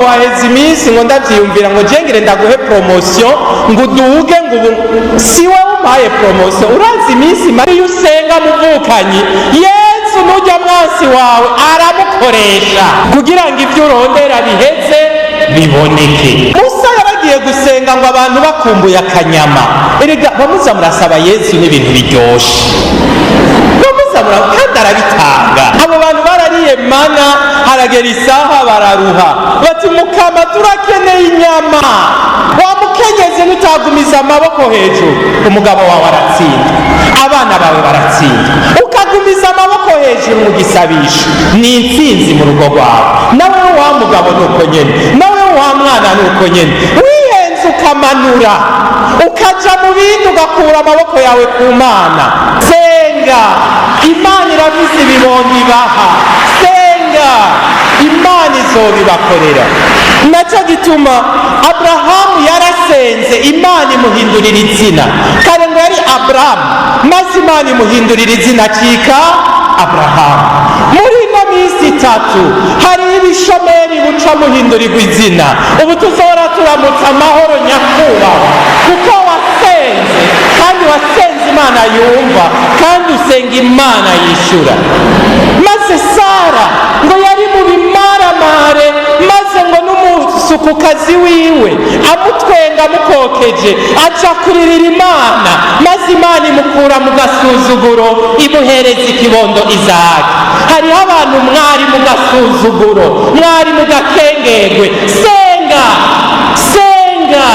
ngo haheze iminsi ngo ndavyiyumvira ngo jengere ndaguhe promotion ngo uduge ngo ubu si wowe umpaye promotion. Urazi iminsi mari usenga muvukanyi Yesu nujya mwasi wawe aramukoresha kugira ngo ivyo urondera biheze biboneke. Musa yaragiye gusenga ngo abantu bakumbuye akanyama. Erega bamuza murasaba Yesu n'ibintu biryoshe, bamuza kandi arabitanga. Abo bantu barariye mana, haragera isaha bararuha bati Mukama turakeneye inyama. Wamukenyeze nutagumiza amaboko hejuru, umugabo wawe aratsinda, abana bawe baratsinda. Ukagumiza amaboko hejuru mu gisabisho, ni intsinzi mu rugo rwawe. Nawe wa mugabo nuko nyene, nawe wa mwana nuko nyene. Wihenze ukamanura ukaja mu bindi ugakura amaboko yawe ku Mana. Senga, Imana irafise ibibondo ibaha. Senga, Imana izobibakorera. Naco gituma Abrahamu yarasenze, Imana imuhindurira izina. Kare ngo yari Abrahamu, maze Imana imuhindurira izina cika Abrahamu. Muri ino minsi itatu hari ibishomeri buca muhindurirwa izina. Ubu tuzora turamutsa amahoro nyakubahwa, kuko wasenze, kandi wasenze Imana yumva, kandi usenga Imana yishura. Maze Sara ngo yari mu bimaramare, maze ngo n'umusukukazi wiwe amutwenga amukokeje aca kuririra Imana, maze Imana imukura mu gasuzuguro imuhereza ikibondo Izaki. Hariho abantu mwari mu gasuzuguro, mwari mu gakengegwe. Senga, senga,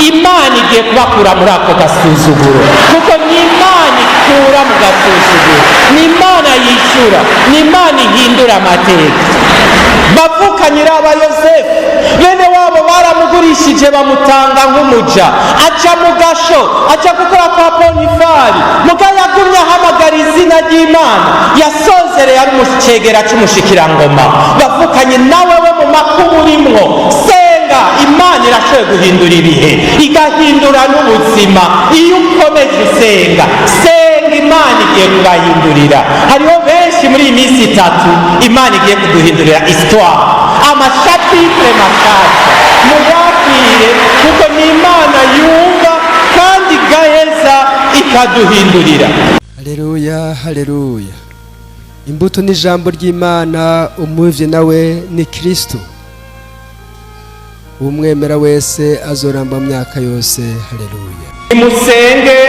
Imana igiye kubakura muri ako gasuzuguro, kuko ni Imana ikura mu gasuzuguro, ni Imana yishura, ni Imana ihindura amateka. Bavukanyira aba Yosefu, bene wabo baramugurishije bamutanga nk'umuja, aja mu gasho, aja gukora kwa Ponifari. Muga yagumye ahamagara izina ry'Imana, yasozereye ari umucegera c'umushikirangoma. Bavukanye nawe we mu makuba urimwo. Senga, Imana irashoboye guhindura ibihe, igahindura n'ubuzima iyo ukomeje usenga. Senga, Imana igiye kubahindurira. Hariho benshi muri iyi minsi itatu Imana igiye kuduhindurira histoire, amashapitire mashasha. Mubabwire kuko ni Imana yumva kandi igaheza ikaduhindurira. Haleluya, haleluya. Imbuto n'ijambo ry'Imana, umuvye nawe ni Kristo. Umwemera wese azoramba myaka yose. Haleluya. Musenge,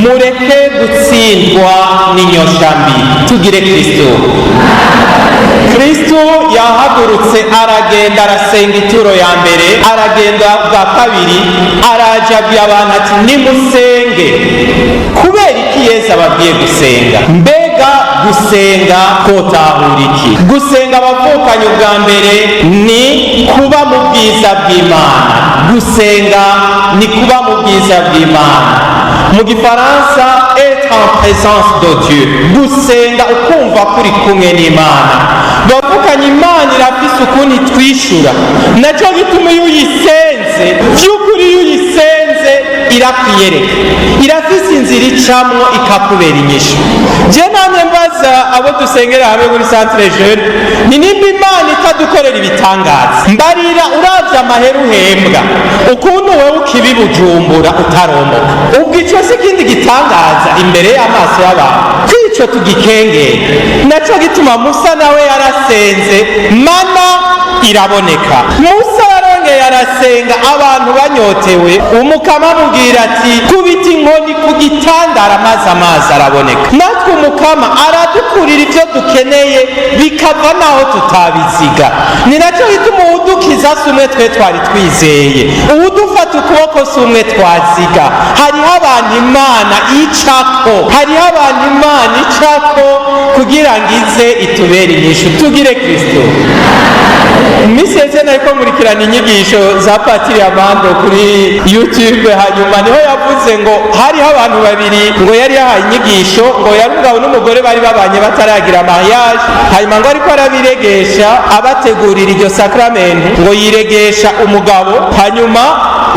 mureke gutsindwa n'inyoshambi, tugire Kristo. Kristo yahagurutse aragenda arasenga ituro ya mbere, aragenda bwa kabiri araja abwira abantu ati nimusenge. Kubera iki Yesu ababwiye gusenga? Mbega gusenga kotahura iki? Gusenga abavukanye ubwa mbere ni kuba mu bwiza bw'Imana. Gusenga ni kuba mu bwiza bw'Imana. Mu gifaransa être en présence de Dieu. Gusenga ukumva kuri kumwe n'Imana. Bavukanye Imana irafise ukuntu itwishura. Naco gituma iyo uyisenze, vy'ukuri iyo uyisenze irakwiyereka, irafise inzira icamwo ikakubera inyishu. Je namye mbaza abo dusengera hamwe muri Centre Jeune, ni nimba Imana itadukorera ibitangaza. Mbarira uravye amahera uhembwa, ukuntu wewe ukibi Bujumbura utaromoka, ubwo ico si ikindi gitangaza imbere y'amaso y'abantu, kwico tugikengera. Naco gituma Musa nawe yarasenze, mana iraboneka. Musa yarongeye arasenga, abantu banyotewe, umukama amubwira ati kubita inkoni ku gitandara maze amazi araboneka. Natwe umukama aradukurira ivyo dukeneye bikava naho tutabiziga. Ni naco gituma uwudukiza si umwe twe twari twizeye, uwudufata ukuboko si umwe twaziga. Hariho abantu Imana icako, hariho abantu Imana icako kugira ngo ize itubere inyishu. Tugire Kristo. Imisi yese nariko nkurikirana inyigisho za Patiri Amando kuri YouTube, hanyuma niho yavuze ngo hariho abantu babiri ngo yari yahaye inyigisho, ngo yari umugabo n'umugore bari babanye bataragira mariage, hanyuma ngo ariko arabiregesha abategurira iryo sakramenti, ngo yiregesha umugabo, hanyuma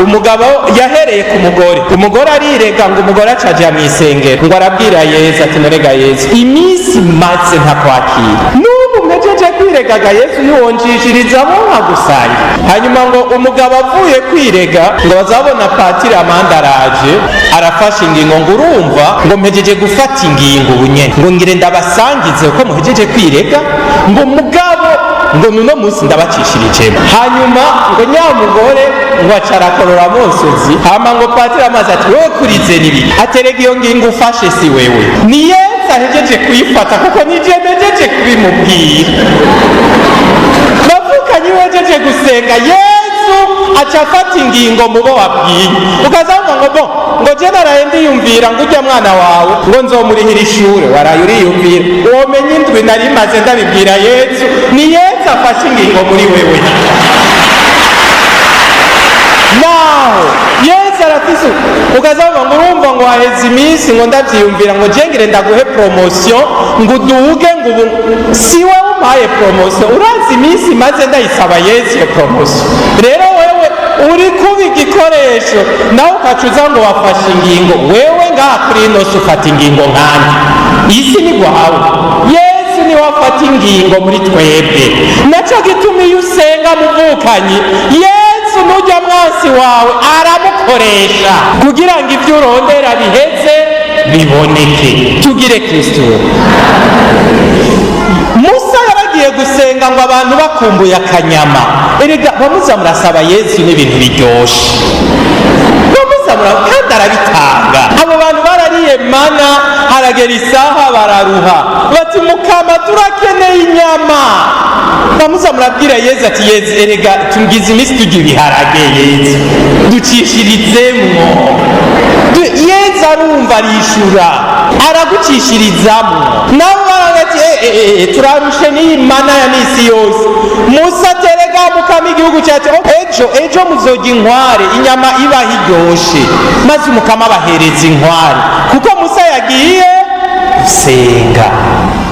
umugabo yahereye ku mugore, umugore arirega, ngo umugore acaja mw'isengero, ngo arabwira Yesu ati norega Yesu, imisi maze ntakwakira, n'ubu mpejeje wiregaga Yesu ntiwonjishirizamo nkagusanga. Hanyuma ngo umugabo avuye kwirega ngo bazabona patiri Amanda araje arafashe ingingo ngo urumva ngo mpejeje gufata ingingo ubunyene ngo ngire ndabasangize uko muhejeje kwirega ngo mugabo ngo nuno munsi ndabacishirijemo. Hanyuma ngo nyamugore ngo acarakorora musozi hama ngo patiri amaze ati wewe kurize nibi aterega iyo ngingo ufashe si wewe ni Yesu ahejeje kuyifata kuko nije nejeje kubimubwira. Bavukanye wejeje gusenga Yesu acafata ingingo mubo wabwiye ukazavuga ngo bon ngo je naraye ndiyumvira ngo ujya mwana wawe ngo nzomurihira ishure waraye uriyumvira womenye indwi nari maze ndabibwira Yesu ni Yesu afashe ingingo muri wewe. Naho Yesu arafise ukazavuga ngo urumva ngo haheze iminsi ngo ndavyiyumvira ngo jengere ndaguhe promotion ngo uduge ngo ubu si wowe umpaye promotion urazi iminsi maze ndayisaba Yesu iyo promotion. Rero wewe uri kuba igikoresho nawe ukacuza ngo wafashe ingingo wewe ngaha kuri ino si ufata ingingo nkandi isi ni gwawe Yesu ni wafata ingingo muri twebwe. Naco gituma iyo usenga muvukanyi Yesu nujya mwasi wawe aramukoresha kugira ngo ibyo urondera biheze biboneke. Tugire Kristo. Musa yaragiye gusenga ngo abantu bakumbuye akanyama. Erega bamuza murasaba Yesu n'ibintu biryoshe kandi arabitanga. Abo bantu barariye mana haragera isaha bararuha bati mukama turakeneye inyama. Bamuza murabwira Yesu ati Yesu erega tungize iminsi turya ibiharage Yesu ducishirizemwo. Yesu arumva arishura aragucishirizamo. Nabo baragati turarushe n'iyi mana ya misi yose. Musa terega mukama igihugu cyacu ejo muzojya inkware inyama iba hiryoshe maze umukama abahereza inkware kuko Musa yagiye gusenga.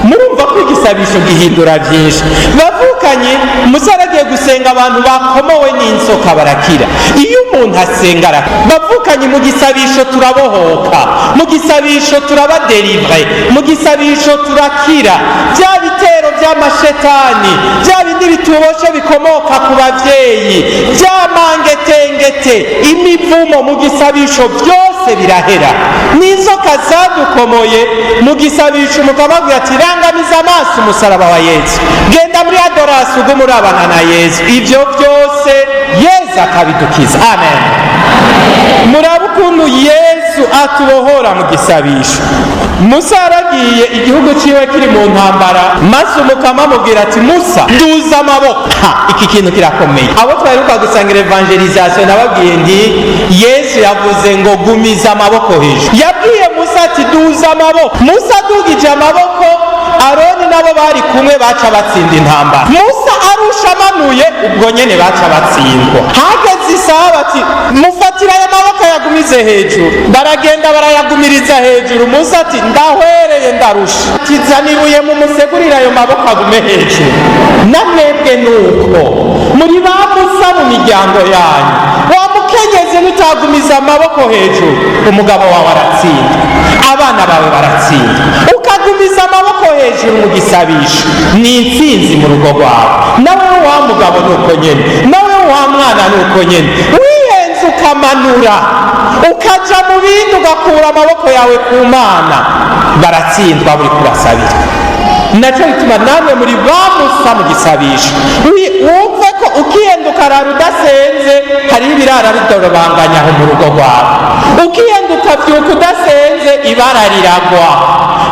Murumva ko igisabisho gihindura byinshi. Bavukanye Musa aragiye gusenga abantu bakomowe n'inzoka barakira. Iyo umuntu asenga bavukanye mu gisabisho turabohoka, mu gisabisho turabaderivre, mu gisabisho turakira bya bitero by'amashetani bya bindi bituboshe bikomoka ku bavyeyi bya mangetengete imivumo mu gisabisho byose birahera. N'inzoka zadukomoye mu gisabisho mukababwira ati rangamiza amaso umusaraba wa Yesu genda muri adorasi ugumurabana na Yesu ivyo byose Yesu akabidukiza. Amen. Murabe ukuntu Yesu atubohora mu gisabisho. Musa yaragiye igihugu ciwe kiri mu ntambara maze umukama amubwira ati Musa duza amaboko. Iki kintu kirakomeye. Abo twaheruka gusangira evangelisation nababwiye ndi Yesu yavuze ngo gumiza amaboko hejuru. Yabwiye Musa ati duza amaboko. Musa dugije amaboko Aroni nabo bari kumwe baca batsinda intambara. Musa arusha amanuye ubwo nyene baca batsindwa. Hageze isaha bati mufatira aya maboko yagumize hejuru. Baragenda barayagumiriza hejuru. Musa ati ndahwereye ndarusha. Tizanibuye mu musegurira ayo maboko agume hejuru. Namwebwe nuko muri ba Musa mu miryango yanyu wa mukenyezi nutagumiza amaboko hejuru umugabo wawe aratsinda abana bawe baratsinda. Ukagumiza amaboko hejuru mu gisabisho ni intsinzi mu rugo rwawe. Nawe wa mugabo nuko nyene, nawe wa mwana nuko nyene. Wihenze ukamanura ukaja mu bindi ugakura amaboko yawe ku Mana baratsindwa buri kurasabira. Naco bituma namwe muri ba Musa mu gisabisho wumve ko ukiyenduka rara udasenze hari ibirara bidorobanganya aho mu rugo rwawe. Ukiyenduka vyuka udasenze ibara riragwa.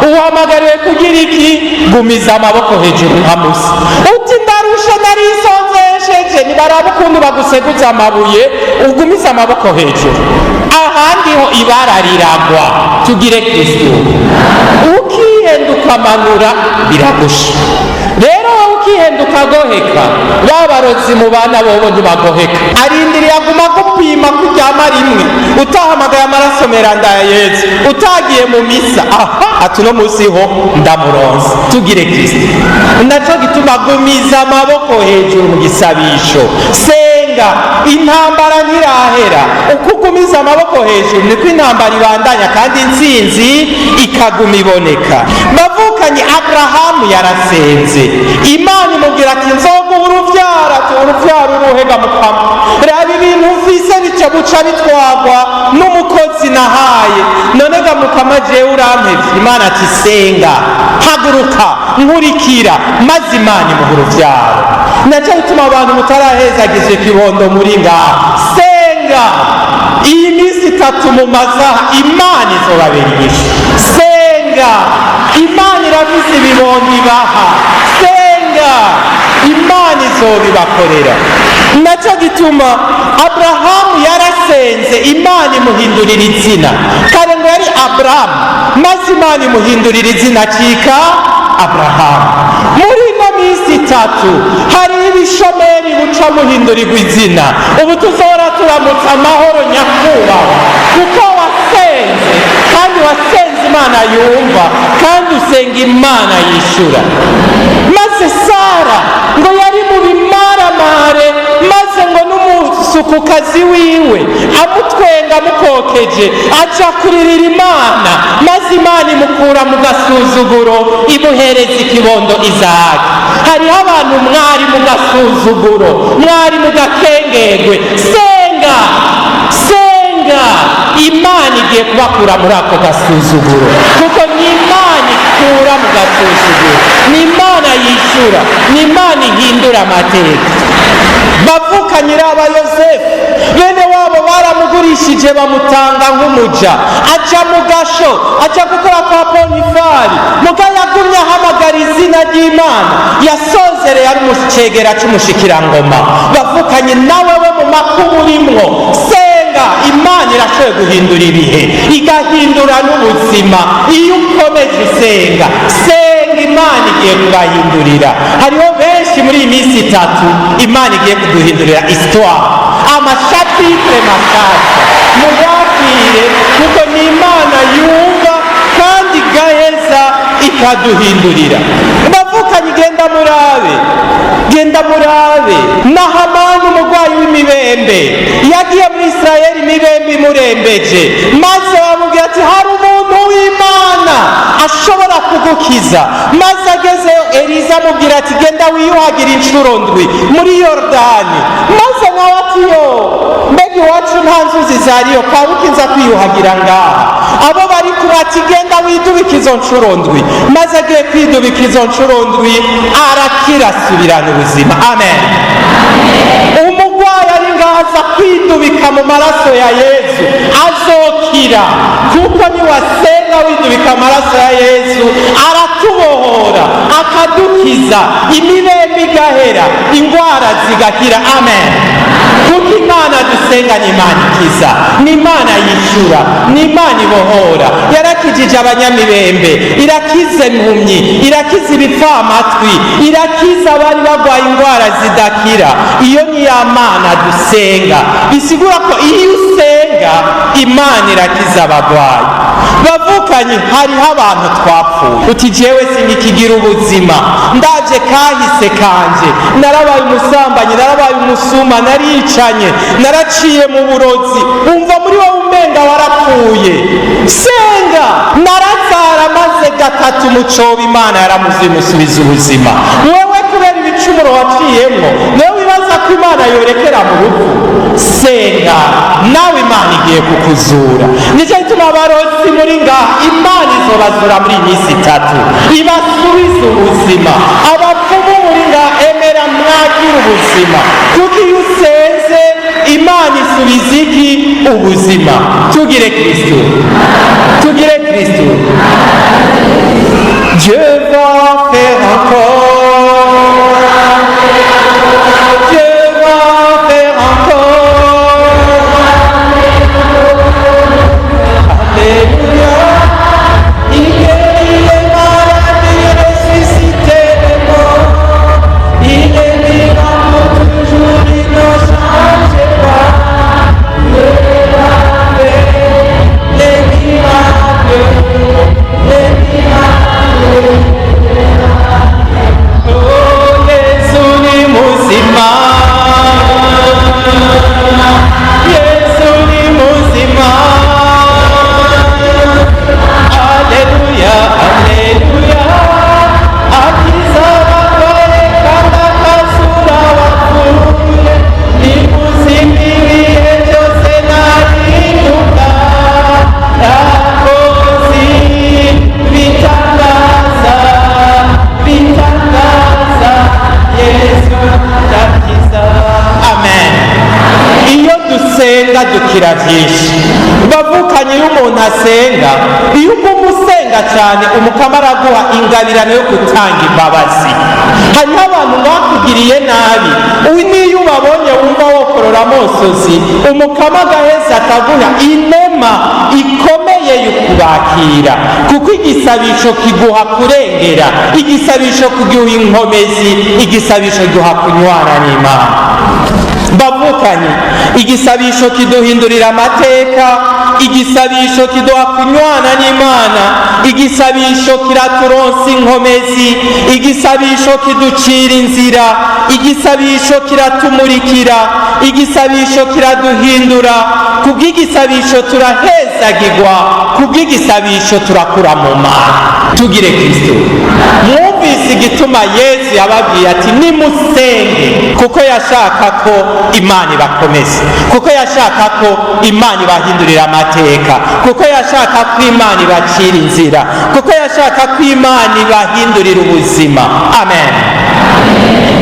Uhamagariwe kugira iki? Gumiza amaboko hejuru nka Musa. Uti ndarushe narisonzesheje nibaraba ukuntu baguseguza amabuye ugumiza amaboko hejuru ahandi ho ibara riragwa. Tugire Kristo. Ukihenduka manura biragusha. Rero ukihenduka goheka babarozi mu bana bobo ntibagoheka. Arindiriye aguma gupima kuryama rimwe utahamagaye amaraso meranda ya Yesu utagiye mu misa ati no musi ho ndamuronse. Tugire Kristo. Naco gituma gumiza amaboko hejuru mu gisabisho. Senga intambara ntirahera. Ukugumiza amaboko hejuru niko intambara ibandanya kandi intsinzi ikaguma iboneka. Bavukanye Abrahamu yarasenze Imana imubwira akamubwira ati nzoguha uruvyaro, ati uruvyaro uruhega mukama, raba ibintu ufise bica buca bitwagwa n'umukozi nahaye, none ga mukama jewe urampevye. Imana ati senga, haguruka, nkurikira, maze Imana imuha uruvyaro. Naco gituma abantu mutarahezagizwe kibondo muri ngaha, senga. Iyi minsi 3 mu masaha Imana izobabera inyishu. Senga, Imana irafise ibibondo ibaha. Senga, Imana izobibakorera. Naco gituma Aburahamu yarasenze, Imana imuhindurira izina. Kare ngo yari Aburahamu, maze Imana imuhindurira izina cika Aburahamu. Muri ino minsi 3 hari ibishomeri buca muhindurirwa izina. Ubu tuzora turamutsa amahoro nyakubahwa, kuko wasenze, kandi wasenze Imana yumva, kandi usenga Imana yishura. Maze Sara ngo yari mu bimaramare, maze ngo n'umusukukazi wiwe amutwenga amukokeje aja kuririra Imana, maze Imana imukura mu gasuzuguro imuhereza ikibondo Izaki. Hariho abantu mwari mu gasuzuguro, mwari mu gakengegwe. Senga, senga, Imana igiye kubakura muri ako gasuzuguro, kuko ni Imana ikura mu gasuzuguro, ni Imana yishura, ni Imana ihindura amateka. Bavukanye aba Yosefu, bene wabo baramugurishije bamutanga nk'umuja, aja mu gasho, aja gukora kwa Ponifari, muga yagumye ahamagara izina ry'Imana, yasozereye ari umucegera c'umushikirangoma. Bavukanye nawe we mu makuba urimwo, senga, Imana irashoboye guhindura ibihe, igahindura n'ubuzima. Iyo ukomeje usenga, senga, Imana igiye kubahindurira. Hariho benshi muri iyi minsi 3 Imana igiye kuduhindurira histoire, amashapitire mashasha. Mubakire, kuko ni Imana yumva kandi igaheza ikaduhindurira. Bavukanye, genda murabe, genda murabe Nahamani umurwayi w'imibembe, yagiye muri Isirayeli imibembe imurembeje, maze bamubwira ati hari umuntu w'Imana ashobora kugukiza. Maze agezeyo Eliza amubwira ati genda wiyuhagire incuro 7 muri Yorodani. Maze nawe ati yo, mbega iwacu nta nzuzi zariyo, kabuki nza kwiyuhagira ngaha. Abo bari kubati genda widubika izo ncuro 7. Maze agiye kwidubika izo ncuro 7 arakira, asubirana ubuzima. Amen. Umugwayi ari ngaha aza kwidubika mu maraso ya Yesu azokira, kuko niwasenga widubika amaraso ya Yesu aratubohora, akadukiza, imibembe igahera, ingwara zigakira. Amen. Kuko Imana dusenga ni Imana ikiza, ni Imana yishura, ni Imana ibohora. Yarakijije abanyamibembe, irakiza impumyi, irakiza ibipfamatwi, irakiza abari bagwaye ingwara zidakira. Iyo ni ya Mana dusenga. Bisigura ko iyo usenga Imana irakiza abagwayi. Bavukanye, hariho abantu twapfuye, uti jewe sinikigira ubuzima, ndaje kahise kanje, narabaye umusambanyi, narabaye umusuma, naricanye, naraciye mu burozi. Umva muri wowe umenga warapfuye. Senga, narazara maze 3 mu cobo, Imana yaramuzimusubiza ubuzima. Wewe kubera ibicumuro waciyemwo, nawe wibaza ko Imana yorekera mu rupfu. Senga, nawe Imana igiye kukuzura. Nicyo gituma abarozi muri ngaha, Imana izobazura muri iyi minsi 3 ibasubiza ubuzima. Abapfumu muri ngaha, emera mwakira ubuzima, kuko iyo usenze Imana isubiza iki? Ubuzima. Tugire Kristo, tugire Kristo. Dieu va faire encore, Dieu va faire encore. Alléluia. Il guérit les malades, il ressuscite les morts, il est vivant pour toujours, il ne change pas. Les miracles, les miracles. dusenga dukira byinshi. Bavukanye iyo umuntu asenga, iyo uguma usenga cyane umukama araguha ingabirano yo gutanga imbabazi. Hariho abantu bakugiriye nabi, niyo ubabonye wumva wokorora amosozi, umukama agaheza akaguha inema ikomeye yo kubakira, kuko igisabisho kiguha kurengera, igisabisho kiguha inkomezi, igisabisho kiguha kunywana n'Imana. Bavukanye, igisabisho kiduhindurira amateka, igisabisho kiduha kunywana n'Imana, igisabisho kiraturonsa inkomezi, igisabisho kiducira inzira, igisabisho kiratumurikira, igisabisho kiraduhindura, kubw'igisabisho turahezagirwa, kubw'igisabisho turakura mu Mana. Tugire Kristo. Mwumvise igituma Yesu yababwiye ati nimusenge, kuko yashaka ko Imana ibakomeza, kuko yashaka ko Imana ibahindurira amateka, kuko yashaka ko Imana ibacira inzira, kuko yashaka ko Imana ibahindurira ubuzima. Amen.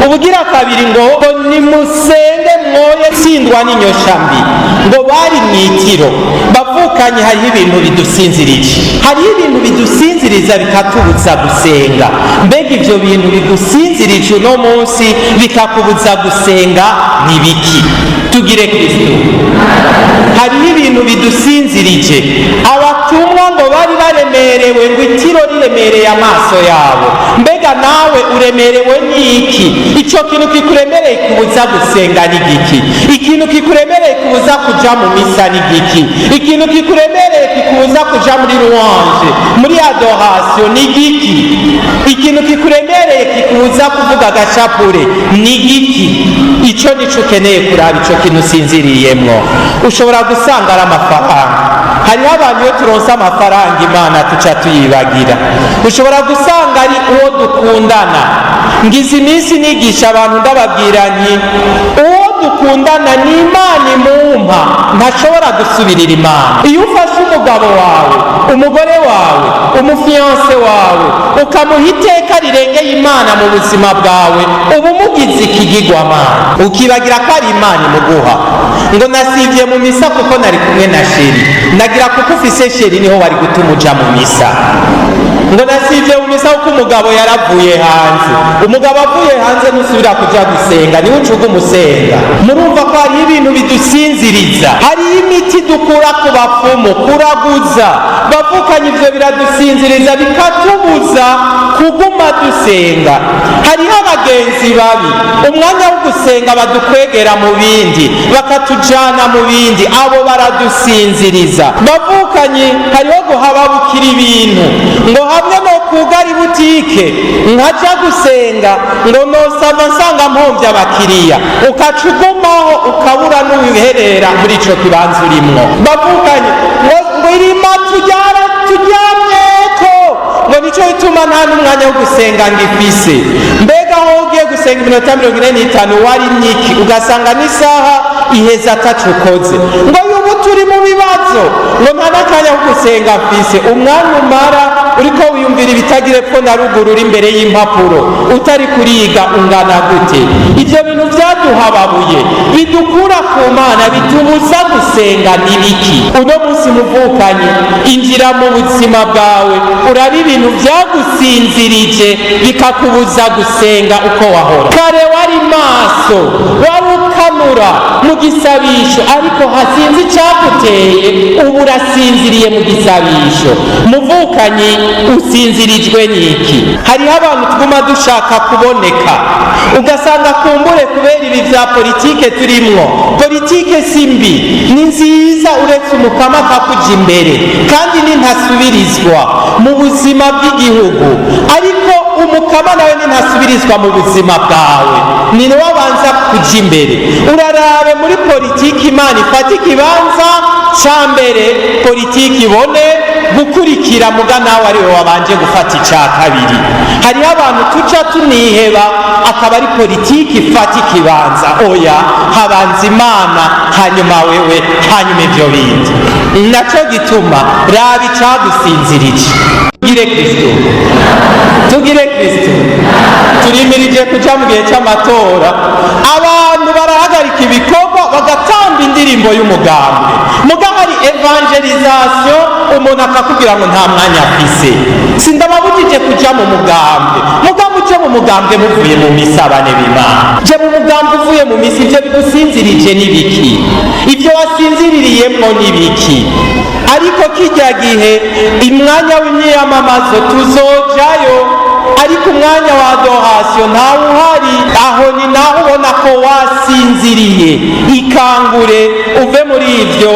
Ubugira kabiri ngo nimusenge mwoye tsindwa n'inyosha mbi. Ngo bari mwitiro, bavukanye hariho ibintu bidusinzirije, hariho ibintu bidusinziriza bikatubuza gusenga. Mbega ibyo bintu bigusinzirije uno munsi bikakubuza gusenga ni biki? Tugire Kristo. Hariho ibintu bidusinzirije. Abatumwa ngo bari baremerewe, ngo itiro riremereye amaso yabo. Mbega nawe uremerewe n'iki? Icyo kintu kikuremereye kubuza gusenga ni giki? Ikintu kikuremereye kubuza kuja mu misa ni giki? Ikintu kikuremereye kikubuza kuja muri louange, muri adoration ni giki? Ikintu kikuremereye kikubuza kuvuga agashapure ni giki? Icyo nico ukeneye kuraba, icyo kintu usinziriyemwo. Ushobora gusanga ari amafaranga. Hariho abantu iyo turonse amafaranga Imana tuca tuyibagira. Ushobora gusanga ari uwo dukundana. Ngize iminsi nigisha abantu ndababwira nti uwo dukundana ni Imana imumpa, ntashobora gusubirira Imana. Iyo ufashe umugabo wawe, umugore wawe, umufiance wawe, ukamuha iteka rirengeye Imana mu buzima bwawe, uba umugize ikigirwamana, ukibagira ko ari Imana imuguha. Ngo nasivye mu misa kuko nari kumwe na sheri. Nagira kuko ufise sheri niho wari gutuma uja mu misa. Ngo nasivye mu misa kuko umugabo yaravuye hanze. Umugabo avuye hanze nusubira kuja gusenga, niwe ucuga umusenga. Murumva ko hariho ibintu bidusinziriza, hariho imiti dukura ku bapfumu kuraguza. Bavukanye ivyo biradusinziriza bikatubuza kuguma dusenga. Hariho abagenzi babi, umwanya wo gusenga badukwegera mu bindi, bakatujana mu bindi, abo baradusinziriza. Bavukanye hariho guhababukira ibintu, ngo hamwe no kugara ibutike nkaja gusenga, ngo nosama nsanga mpomvya abakiriya, ukacugumaho ukabura n'uwiherera muri ico kibanza urimwo. Bavukanye ngo irima turyamyeko, ngo nico bituma nta n'umwanya wo gusenga ngifise. Mbega aho ugiye gusenga iminota 45 wari nyiki, ugasanga n'isaha iheza ataco ukoze. Ngo yubu turi mu bibazo, ngo nta n'akanya ko gusenga mfise. Umwanya umara uriko wiyumvira ibitagire ko na ruguru uri imbere y'impapuro, utari kuriga ungana gute? Ibyo bintu byaduhababuye, bidukura ku Mana, bitubuza gusenga ni biki? Uno munsi muvukanye, injira mu buzima bwawe, uraba ibintu byagusinzirije bikakubuza gusenga uko wahora. Kare wari maso, wari ukanura mu gisabisho, ariko hasinzi icyaguteye, ubu urasinziriye mu gisabisho. Muvukanye, usinzirijwe n'iki? Hariho abantu tuguma dushaka kuboneka, ugasanga kumbure kubera ibi vya politike turimwo. Politike si mbi, ni nziza uretse umukama akakuja imbere, kandi ni ntasubirizwa mu buzima bw'igihugu. Ariko umukama nawe ni ntasubirizwa mu buzima bwawe, ni nawe abanza kuja imbere. Urarabe muri politiki Imana ifata ikibanza ca mbere, politiki ibone gukurikira, muga nawe ariwe wabanje gufata ica kabiri. Hariho abantu tuca tuniheba, akaba ari politiki ifata ikibanza. Oya, habanza Imana, hanyuma wewe, hanyuma ivyo bindi. Naco gituma raba icadusinzirije. Tugire Kristo, tugire Kristo. Turimirije kuja mu gihe c'amatora, abantu barahagarika ibikorwa bagatamba indirimbo indirimbo y'umugambwe, mugabo ari evangelisation umuntu akakubwira ngo nta mwanya afise. Sindababujije kuja mu mugambwe, mugabo uje mu mugambwe muvuye mu misa bane b'Imana. Je mu mugambwe uvuye mu misa, ivyo bigusinzirije n'ibiki? Ivyo wasinziririyemwo n'ibiki? Ariko kirya gihe imwanya w'imyiyamamazo tuzojayo, ariko umwanya wa adoration ntawe uhari. Aho ni naho ubona ko wasinziriye. Ikangure uve muri ivyo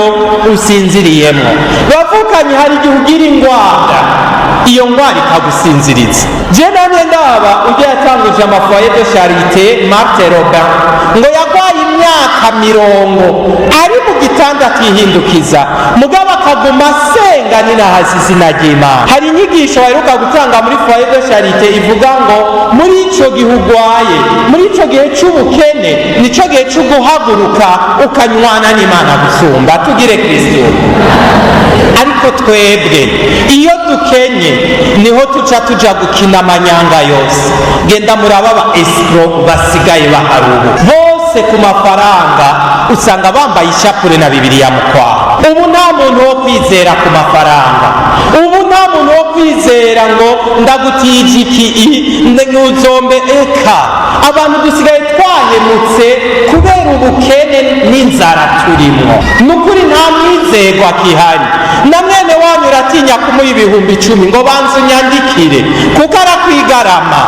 usinziriyemwo. Bavukanye hari igihe ugira ingwara, iyo ngwara ikagusinziriza. Je namye ndaba ujya yatanguje amafoye de charité Marthe Robin ngo yagwaye imyaka 90 ari mu gitanda akihindukiza, mugabo akaguma asenga ninahaza izina ry'Imana. Hari inyigisho baheruka gutanga muri foye de charité ivuga ngo muri ico gihe ugwaye, muri ico gihe c'ubukene, nico gihe co guhaguruka ukanywana n'Imana gusumba. Tugire Kristo. Ariko twebwe iyo dukenye niho tuja gukina amanyanga yose. Genda muraba aba escroc basigaye baharubu bose ku mafaranga, usanga bambaye ishapure na Bibiliya mu kwaha. Ubu nta muntu wo kwizera ku mafaranga, ubu nta muntu wo kwizera ngo ndagutije iki ntuzombe. Eka abantu dusigaye twahemutse kubera ubukene n'inzara turimwo. Nukuri nta mwizerwa kihari. Na mwene wanyu uratinya kumuha 10,000 ngo banze unyandikire kuko arakwigarama.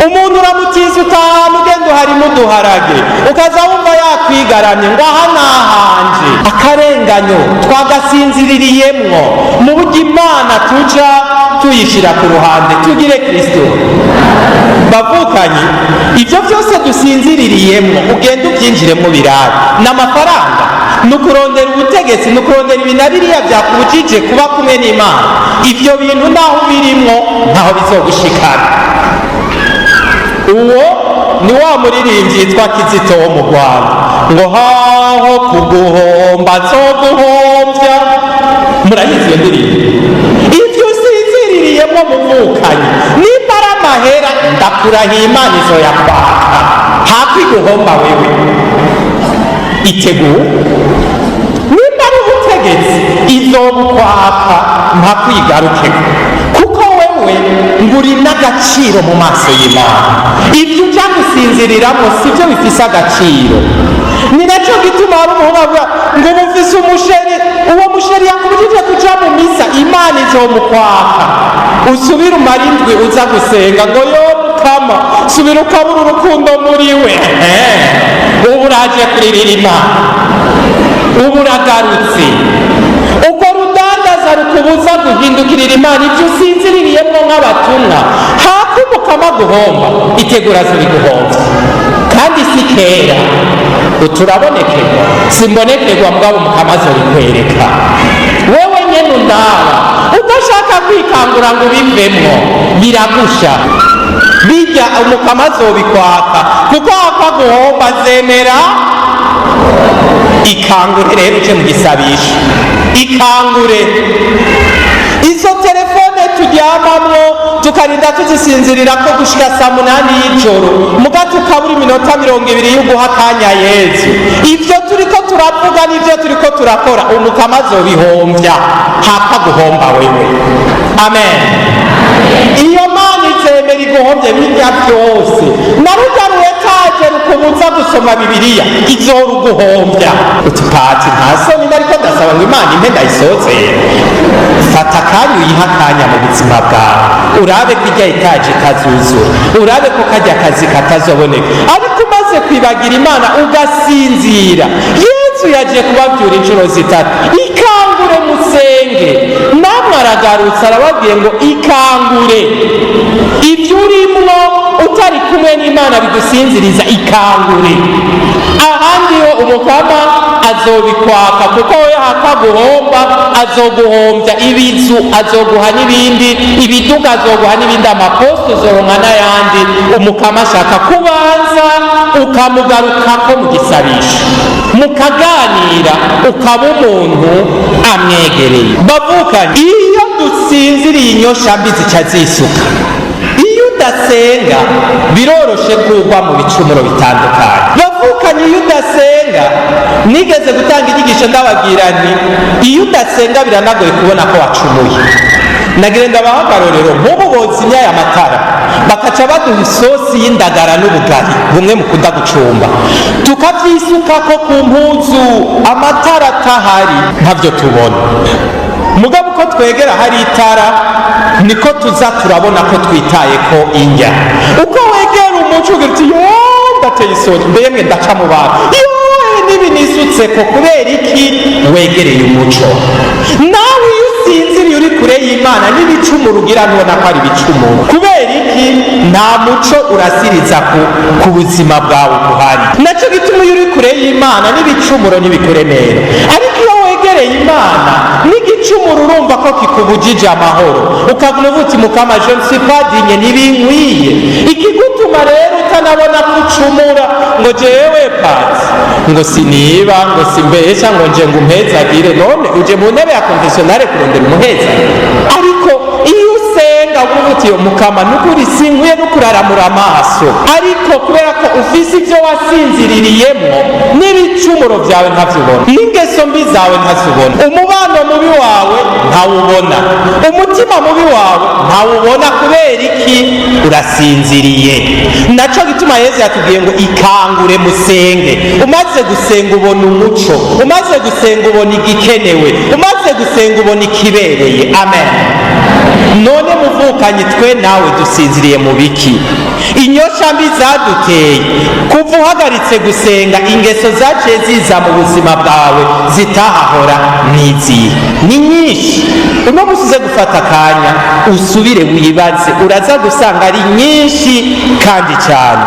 Umuntu uramutiza utahana ugenda uharimo uduharage, ukaza wumva yakwigaramye ngo aha nahanje. Akarenganyo twagasinziririyemwo mu buryo Imana tuja tuyishira ku ruhande. Tugire Kristo. Bavukanye ivyo vyose dusinziririyemwo ugenda ubyinjiremo birari n'amafaranga, nukurondera ubutegetsi, nukurondera ibinabiriya byakubujije kuba kumwe n'Imana. Ivyo bintu naho birimwo ntaho bizogushikana. Uwo ni wa muririmbyi yitwa Kizito wo mu Rwanda ngo haho kuguhomba zoguhombya. Murahizi iyo ndirimbo. Ivyo usinziririyemwo muvukanye nimba ari amahera, ndakurahiye Imana izoyakwaka. Hakwiguhomba wewe iteguwe. Nimba ari ubutegetsi izobukwaka ntakwigarukeko, kuko wewe nguri n'agaciro mu maso y'Imana. Ibyo uja gusinziriramwo sivyo bifise agaciro. Ni naco gituma hari umuhungu avuga ngo mufise umusheri, uwo musheri yakubujije kuja mu misa, Imana izomukwaka. Usubira umara indwi uza gusenga ngo yo Mukama, subira ukabura urukundo muri we. Ubu uraje kuririra Imana, ubu uragarutse. Uko rudandaza rukubuza guhindukirira Imana, ibyo usinziririyemwo nk'abatumwa. Hakubukama guhomba, itegura zibiguhomba. Kandi si kera uturabonekerwa, simbonekerwa mugabo Mukama azobikwereka. Wewe nyene undaba udashaka kwikangura ngo bivemwo, biragusha. Bijya Umukama azobikwaka, kuko akwa guhomba zemera. Ikangure rero uje mu gisabisho, ikangure. Izo telefone turyamamwo tukarinda tuzisinzirira ko gushika saa 8 y'ijoro, muga tukabura iminota 20 yo guha akanya Yesu. Ivyo turiko turavuga n'ivyo turiko turakora Umukama azobihombya. Hapfa guhomba wewe. Amen. Iyo Mana izemera iguhombye birya byose, narugaruye taje rukubuza gusoma Bibiliya, izoruguhombya. Utupati nta soni nariko ndasaba ngo Imana impe ndayisozera. Fata akanya uyiha akanya mu buzima bwawe, urabe ko irya etaje itazuzura, urabe ko karya kazi katazoboneka. Ariko umaze kwibagira Imana ugasinzira, Yesu yaje kubabyura inshuro 3. Ikangure musenge. Namwe aragarutse arababwiye ngo ikangure. Ibyo urimwo utari kumwe n'Imana bigusinziriza, ikangure. Ahandi ho Umukama azobikwaka, kuko we hakaguhomba azoguhombya. Ibizu azoguha n'ibindi, ibiduga azoguha n'ibindi, amaposto uzoronka n'ayandi. Umukama ashaka kubanza ukamugarukako mu gisabisho, mukaganira, ukaba umuntu amwegereye. Bavukanye iyo dusinziriye inyosha mbi zica zisuka. Iyo udasenga biroroshe kugwa mu bicumuro bitandukanye. Bavukanye, iyo udasenga, nigeze gutanga inyigisho ndababwira nti iyo udasenga biranagoye kubona ko wacumuye. Nagira ndabaha akarorero, nk'ubu bozimya aya matara bakaca baduha isosi y'indagara n'ubugari bumwe mukunda gucumba, tukavyisukako ku mpuzu, amatara atahari ntavyo tubona. Mugabo uko twegera hari itara niko tuza turabona ko twitaye ko indya. Uko wegera umuco ugira uti yoo ndateye isoni, mbemwe ndaca mu bantu yoo nibi nisutseko. Kubera iki? Wegereye umuco. Nawe iyo usinziriye uri kure y'Imana n'ibicumuro ugira ntubona ko ari ibicumuro. Kubera iki? Nta muco urasiriza ku buzima bwawe buhari. Naco gituma iyo uri kure y'Imana n'ibicumuro ntibikuremera. Ariko iyo wegereye Imana n'igicumuro urumva ko kikubujije amahoro, ukaguma uvuti Mukama je ne suis pas digne, ntibinkwiye. Ikigutuma rero utanabona kucumura ngo jewe pati ngo siniba ngo simbesha ngo nje ngo umpezagire. None uje mu ntebe ya konfessionale kurondera umuhezagire? Ariko iyo usenga uvuga uti Mukama nukuri sinkwiye no kuraramura amaso, ariko kubera ko ufise ibyo wasinziririyemo n'ibicumuro byawe ntavyubona, n'ingeso mbi zawe ntazibona, umubano mubi wawe ntawubona, umutima mubi wawe ntawubona. Kubera iki? Urasinziriye. Naco gituma Yesu yatubwiye ngo ikangure musenge. Umaze gusenga ubona umuco, umaze gusenga ubona igikenewe, umaze gusenga ubona ikibereye. Amen. None muvukanye, twe nawe dusinziriye mu biki? Inyosha mbi zaduteye kuva uhagaritse gusenga, ingeso zaciye ziza mu buzima bwawe zitahahora n'izihe? Ni nyinshi. Uno musi uze gufata akanya usubire wibaze, uraza gusanga ari nyinshi kandi cyane.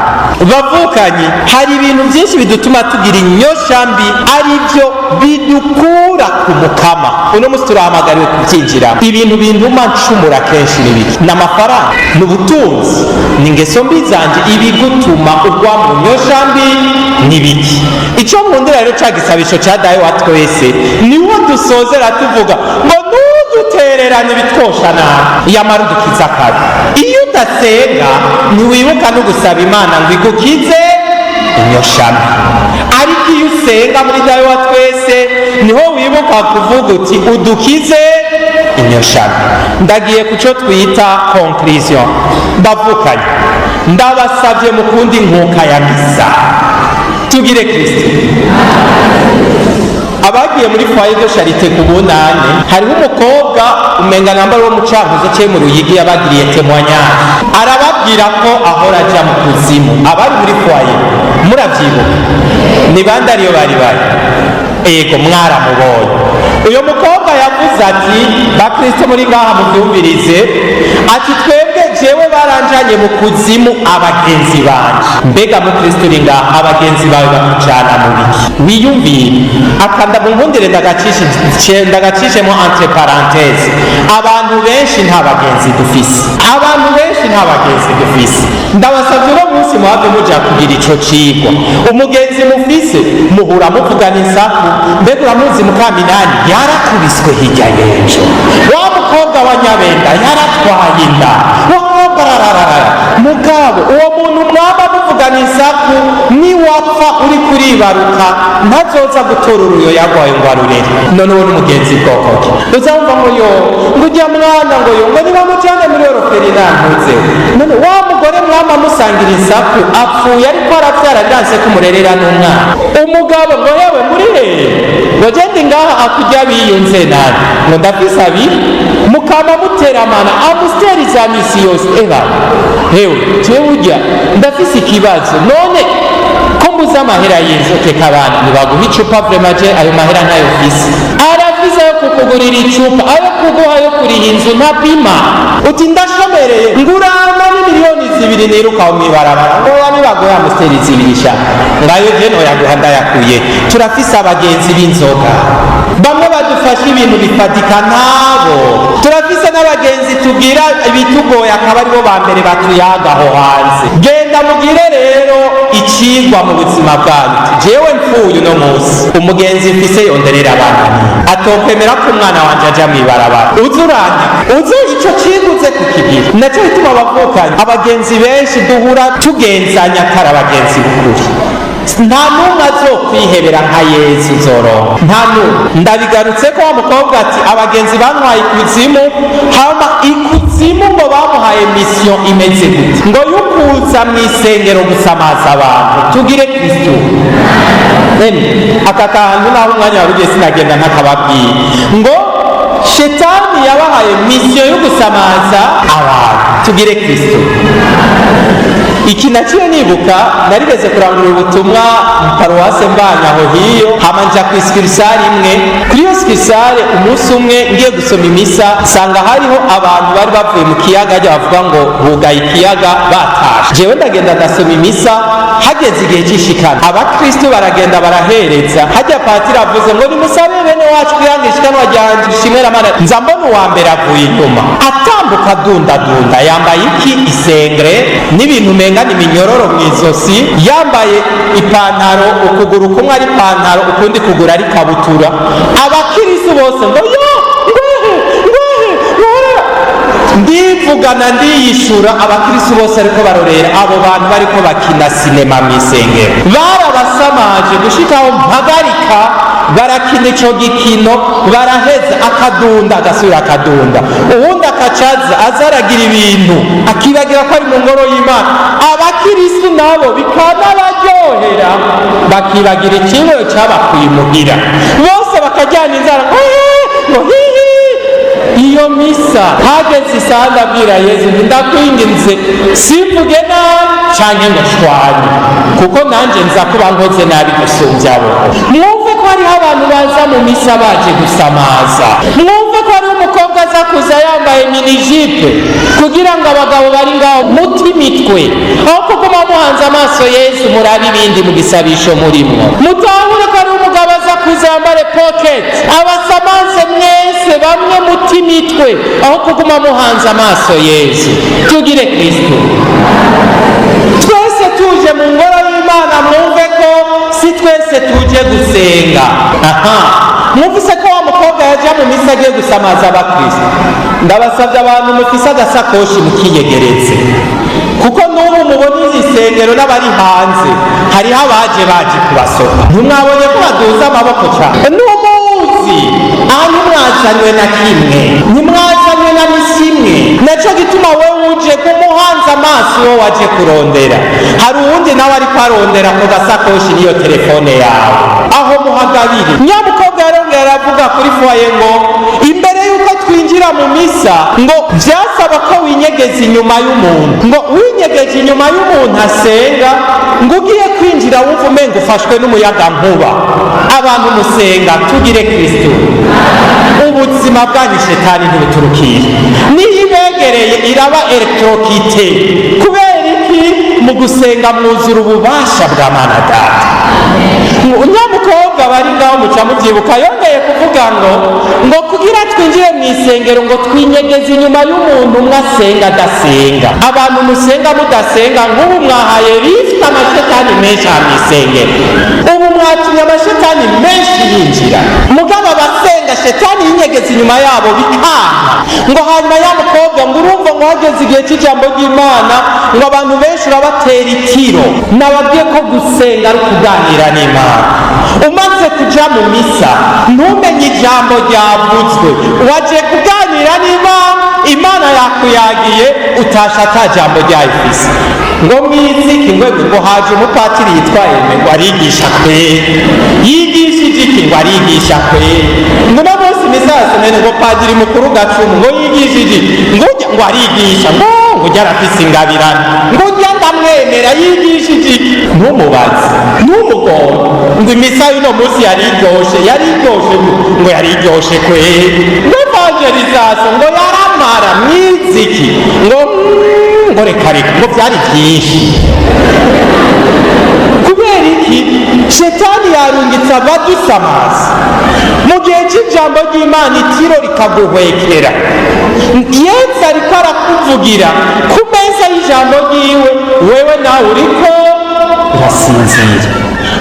Bavukanye, hari ibintu byinshi bidutuma tugira inyosha mbi, ari byo bidukura ku Mukama. Uno musi turahamagariwe kubyinjiramo. Ibintu bintuma ncumura kenshi ni biki? Ni amafaranga, ni ubutunzi, ni ingeso mbi zanje. Ibigutuma ugwa mu nyosha mbi ni biki? Ico nkundira rero ca gisabisho ca Dawe wa twese niho dusozera tuvuga ngo ntudutererane ibitwosha nabi, yamara udukiza kabi. Iyo udasenga ntiwibuka no gusaba Imana ngo igukize inyosha mbi. Ariko iyo usenga muri Dawe wa twese niho wibuka kuvuga uti udukize inyosha mbi. Ndagiye kuco twita conclusion. Bavukanye, ndabasabye mukundi inkuka ya misa. Tugire Kristo. Abagiye muri foyer de charité ku bunane, hariho umukobwa umenga nambara wo mucankuzo cye mu Ruyigi yabagiriye témoignage, arababwira ko ahora aja mu kuzimu. Abari muri foyer muravyibuka ni bande ariyo bari? Ego, mwaramubonye. Uyo mukobwa yavuze ati bakristo muri ngaha muvyumvirize, ati twebwe jewe baranjanye mu kuzimu abagenzi banje. Mbega mukristo uri ngaha, abagenzi bawe bakucana mu biki? Wiyumvire. Akanda mu nkundire ndagacishemo entre parenthèse, abantu benshi nta bagenzi dufise, abantu benshi nta bagenzi dufise. Ndabasavye uno munsi muhave muja kugira ico cigwa. Umugenzi mufise muhura muvugana insaku. Mbega uramuzi Mukaminani? Yarakubiswe hirya y'ejo. Wa mukobwa wa Nyabenda yaratwaye inda. Mugabo uwo muntu mwaba muvugana insaku, niwapfa uri kuribaruka ntazoza gutora uruyo yagwaye ngo arurere. None uwo n'umugenzi bwoko ki? Uzamva ngo yo ngo ujya mwana ngo yo ngo niba mujyane muri oroferi nantuze. None wa mugore mwaba musangira insaku apfuye ariko aravyara byanse kumurerera n'umwana. Umugabo ngo yewe muri hehe? Ngo gende ngaha akujya biyunze nani ngo ndafise abiri, mukama muteramana amusteri za misi yose. Eba hewe jewe urya ndafise ikibazo, none ko mbuze amahera y'inzu, teka abana nibaguha icupa vrema je ayo mahera ntayo mfise. Arafise yo kukugurira icupa, ayo kuguha yo kuriha inzu ntapima. Uti ndashomereye ngurana n'imiliyoni 2 niruka mw'ibarabara, ngo nibaguha amusteri 2 sha ngayo je noyaguha ndayakuye. Turafise abagenzi b'inzoga, bamwe badufasha ibintu bifatika nabo. Turafise n'abagenzi tubwira ibitugoye akaba aribo ba mbere batuyaga aho hanze. Genda mugire rero icigwa mu buzima bwanyu. Jewe mpfuye uno munsi, umugenzi mfise yonderera abantu, atokwemera ko umwana wanje aja mw'ibarabara. Uzuranya uzi ico cigwa nze kukigira. Nacyo bituma abavukanye abagenzi benshi duhura tugenzanya atari abagenzi b'ukuri. Nta n'umwe azokwihebera nka Yesu zoronka, nta n'umwe. Ndabigarutse ko wa mukobwa ati abagenzi bantwaye ikuzimu, hama ikuzimu ngo bamuhaye misiyo imeze gute, ngo yukuza mu isengero gusamaza abantu. Tugire Kristo. Aka kantu naho umwanya warugiye sinagenda ntakababwira ngo Shetani yabahaye misiyo yo gusamaza abantu. Tugire Kristo. Iki naciye nibuka narigeze kurangurira ubutumwa mu paruwase Mbanyaho hiyo, hama nja ku iskirisari imwe. Kuri iyo skirisari umunsi umwe ngiye gusoma imisa, sanga hariho abantu bari bavuye mu kiyaga, ajya bavuga ngo bugaye ikiyaga batashe. Jewe ndagenda ndasoma imisa, hageze igihe cy'ishikana abakristo baragenda barahereza, hajya patiri avuze ngo nimusabe bene wacu kugira ishikanwa ryanje ishimera Mana. Nza mbona uwa mbere avuye inyuma atambuka dunda, yambaye iki? Isengre n'ibintu menga ni minyororo mu izosi, yambaye ipantaro, ukuguru kumwe ari ipantaro, ukundi kuguru ari kabutura. Abakristo bose ngo yo ndivugana ndiyishura, abakristo bose ariko barorera abo bantu bariko bakina sinema mu isengero. Barabasamaje gushikaho mpagarika, barakina ico gikino, baraheza akadunda agasubira akadunda, uwundi akacaza azaragira ibintu akibagira ko ari mu ngoro y'Imana. Abakristo nabo bikanabaryohera, bakibagira ikibazo cy'abakwimugira, bose bakajyana inzara ngo hihi. Iyo misa hageze isaha ndabwira Yesu ndakwinginze simvuge nabi canke ngo shwanye, kuko nanje nza kuba nkoze nabi gusumbya abo. Mwumve ko hariho abantu baza mu misa baje gusamaza. Mwumve ko hariho umukobwa aza kuza yambaye minijipe kugira ngo abagabo bari ngaho muti imitwe, aho kuguma muhanze amaso Yesu murabe ibindi mu gisabisho murimwo. Mutahure ko hariho umugabo aza kuza yambare pocket, abasamaze mwese bamwe muti imitwe, aho kuguma muhanze amaso Yesu. Tugire Kristo. Twese tuje mu ngoro y'Imana, mwumve ko si twese tuje gusenga. Mwumvise ko wa mukobwa yaje mu misa agiye gusamaza abakristo. Ndabasabye abantu mufise agasakoshi mukiyegereze, kuko n'ubu mubona izi sengero n'abari hanze hariho abaje kubasoma. Ntimwabonye ko baduza amaboko cyane? N'umuzi aha ntimwazanywe na kimwe, ntimwazanywe na misi imwe. Naco gituma wewe uje kumuhanza amaso uwo waje kurondera. Hari uwundi nawe ariko arondera mu gasakoshi n'iyo telefone yawe. Aho muhagabire. Nyamukobwa yarongera aravuga kuri foye ngo imbere yuko twinjira mu misa ngo vyasaba ko winyegeza inyuma y'umuntu, ngo winyegeje inyuma y'umuntu asenga, ngo ugiye kwinjira wumva umenga ufashwe n'umuyaga nkuba. Abantu musenga, tugire Kristo. Ubuzima bwanyu Shetani ntibuturukire, niyo ibegereye iraba electrocute. Kubera iki? Mu gusenga mwuzura ububasha bwa Mana Data. Nyamukobwa bari ngaho muca mubyibuka yongeye kuvuga ngo kugira twinjire mu isengero ngo twinyegeze inyuma y'umuntu umwe asenga adasenga. Abantu musenga mudasenga, nk'ubu mwahaye lift amashetani menshi mu isengero, ubu mwatumye amashetani menshi yinjira. Mugabo abasenga Shetani yinyegeza inyuma yabo bikanga. Ngo hanyuma ya mukobwa ngo urumva ngo hageze igihe cy'ijambo ry'Imana, ngo abantu benshi urabatera itiro. Nababwiye ko gusenga ari ukuganira n'Imana. Umaze kuja mu misa ntumenye ijambo ryavuzwe, waje kuganira n'Imana, Imana yakuyagiye utasha ata jambo ryayifise. Ngo mwiziki ngo haje umupatiri yitwa Eme ngo arigisha kweri, yigishije iki? Ngo arigisha kweri. Ngo na bose misa yasomene ngo padiri mukuru Gacumu ngo yigishije ngo arigisha ngo yarafise ingabirano ngo ndamwemera yigishije. Ntumubaze, ntumugongo ngo imisa y'uno munsi yariryoshe ngo yariryoshe kweri. Evangelization ngo yaramara mwiziki ngo reka ngo byari byinshi. Kubera iki? Shetani yarungitse abadusamaza mu gihe cy'ijambo ry'Imana, itiro rikaguhwekera. Yesu ariko arakuvugira ku meza y'ijambo ryiwe, wewe nawe uriko urasinzira.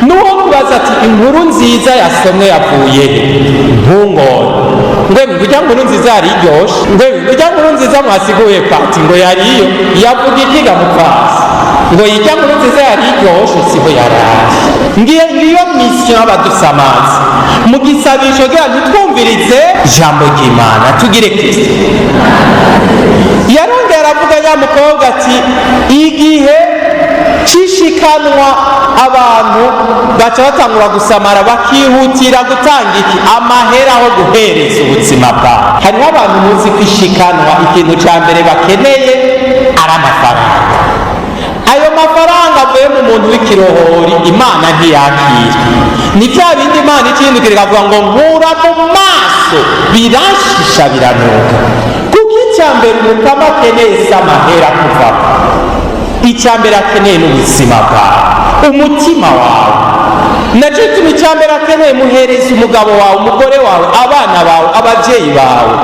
Nuwo kubaza ati inkuru nziza yasomwe yavuye he? Ntungone. ngo burya nkuru nziza yari iryoshe, ngo burya nkuru nziza mwasiguye pati ngo yariyo yavuga ikiga mupfasi, ngo yijya nkuru nziza yari iryoshe siho yaraje. Ngiyo misiyo y'abadusamazi mu gisabisho kugira ntitwumvirize ijambo ry'Imana tugire Kristo. Yarongera aravuga ya mukobwa ati igihe cishikanwa abantu baca batangura gusamara bakihutira gutanga iki amahera aho guhereza ubuzima bwabo. Hariho abantu muzi kwishikanwa ikintu ca mbere bakeneye ari amafaranga. Ayo mafaranga avuye mu muntu w'ikirohori Imana ntiyakira. Ni bya bindi Imana ikindukira ikavuga ngo nkura mu maso birashisha biranuka. Kuko icyambere umukama akeneye si amahera kuvamo, icyambere akeneye n'ubuzima bwawe, umutima wawe. Nacyo gituma icyambere akeneye muhereza umugabo wawe, umugore wawe, abana bawe, ababyeyi bawe.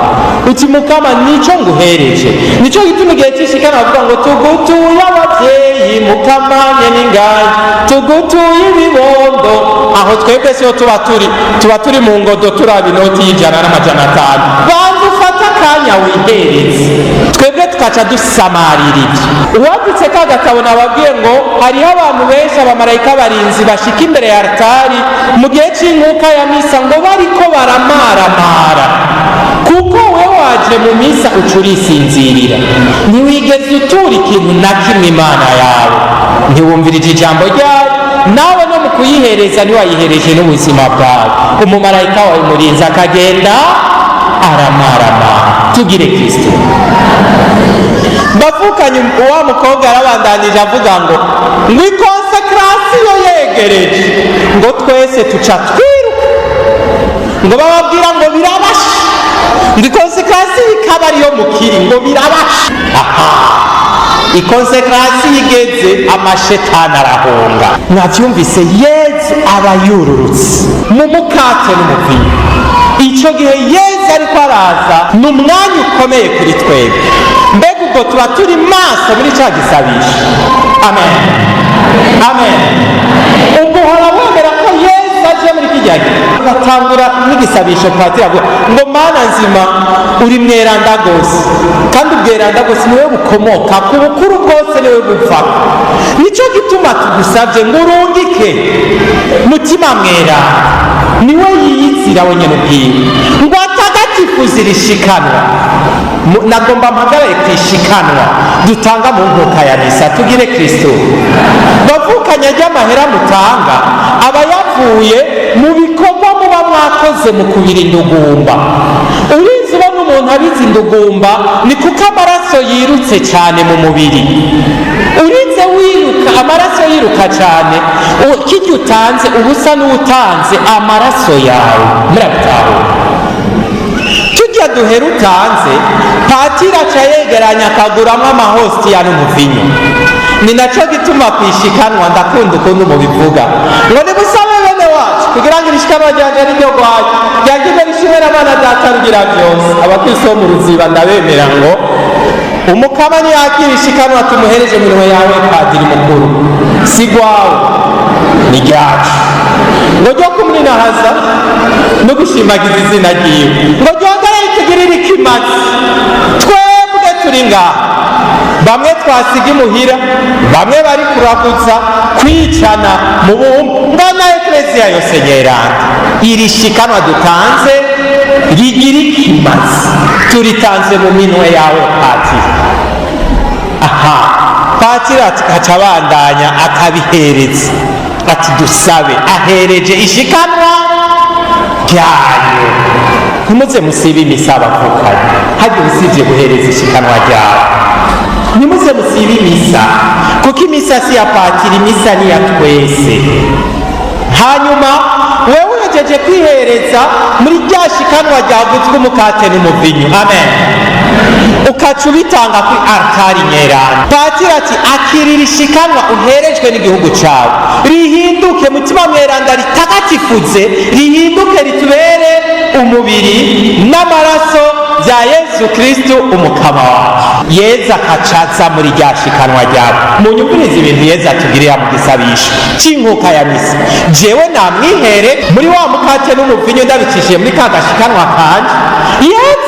Uti mukama nico nguhereje. Nico gituma igihe cyishikana bavuga ngo tugutuye ababyeyi mukamanye n'inganya, tugutuye ibibondo. Aho twebwe siho tuba turi mu ngodo turaba inoti y'ijana n'amajana atanu. Banza ufata akanya wihereze, twebwe tukaca dusamarira ibyo. Uwanditse ka gatabo nababwiye ngo hariho abantu benshi abamarayika barinzi bashika imbere ya altari mu gihe c'inkuka ya misa ngo bariko baramaramara, kuko we waje mu misa uca urisinzirira, ntiwigeze utura ikintu na kimwe Imana yawe, ntiwumvirije ijambo ryayo, nawe no mu kuyihereza ntiwayihereje n'ubuzima bwawe. Umumarayika wawe murinzi akagenda aramaramara. Tugire Kristo. Bavukanye wa mukobwa yarabandanije avuga ngo ikonsekrasiyo yegereje, ngo twese tuca twiruka, ngo bababwira ngo birabasha, ngo ikonsekrasiyo ikaba ariyo mukiri, ngo birabasha. Aha, ikonsekrasiyo igeze amashetani arahunga. Mwavyumvise, Yesu aba yururutse mu mukate n'umuvinyu. Icyo gihe Yesu ariko araza ni umwanya ukomeye kuri twebwe. Mbega ubwo tuba turi maso muri cya gisabisho. Amen, amen. Ubwo uhora wemera ko Yesu aje muri kijya gihe. Batangura n'igisabisho Patiri avuga ngo Mana nzima uri mweranda gose, kandi ubweranda gose niwe bukomoka ku bukuru bwose, niwe bupfa. Nicyo gituma tugusabye ngo urungike mutima mwera, niwe yiyizira wenyine ubwiwe, ngo atagatifuza irishikanwa. Nagomba mpagaraye kwishikanwa dutanga mu nkuka ya misa. Tugire Kristo. Bavukanya ry'amahera mutanga aba yavuye mu bikorwa muba mwakoze mu kubira indugumba. Urinzi ubona umuntu abizi indugumba ni kuko amaraso yirutse cyane mu mubiri. Urinze wiruka amaraso yiruka cyane, kirya utanze ubusa n'utanze amaraso yawe. Murabitahura? Tujya duhera utanze, Patiri aca yegeranya akaguramwo amahositiya n'umuvinyu. Ni nacyo gituma kwishikanwa ndakunda ukuntu mubivuga ngo nimusabe bene wacu kugira ngo irishikanwa ryanje riryo rwaje ryagime rishimira Abana Data rugira byose. Abakristo bo mu Ruziba ndabemera ngo umukama niyakira ishikanwa tumuhereje mu minwe yawe Padiri mukuru, si rwawe ni ryacu, ngo ryo kumwinahaza no gushimagiza izina ryiwe, ngo ryongere tugirire ikimazi. Twebwe turi ngaha, bamwe twasiga imuhira, bamwe bari kuraguza kwicana mu bumwe na Ekleziya yose nyeranda. Iri shikanwa dutanze rigira ikimazi, turitanze mu minwe yawe Patiri. Aha, Patiri akaca abandanya akabihereza ati dusabe, ahereje ishikanwa ryayo. Ntimuze musibe imisa abavukanye, hajya usibye guhereza ishikanwa ryawe. Ntimuze musibe imisa, kuko imisa si ya Patiri, imisa ni ya twese. Hanyuma wewe uhejeje kwihereza muri rya shikanwa ryaguzwe umukate n'umuvinyu, amen, ukaca ubitanga kuri altari nyeranda. Patiri ati akirira ishikanwa uherejwe n'igihugu cyawe, rihinduke mutima mweranda ritagatifuze, rihinduke ritubere umubiri n'amaraso bya Yesu Kristo umukama wacu. Yesu akacaza muri rya shikanwa ryawe. Munyumvirize ibintu Yesu atugirira mu gisabisho cy'inkuka ya misa. Jewe namwihere muri wa mukate n'umuvinyu ndabicishije muri ka gashikanwa kanje,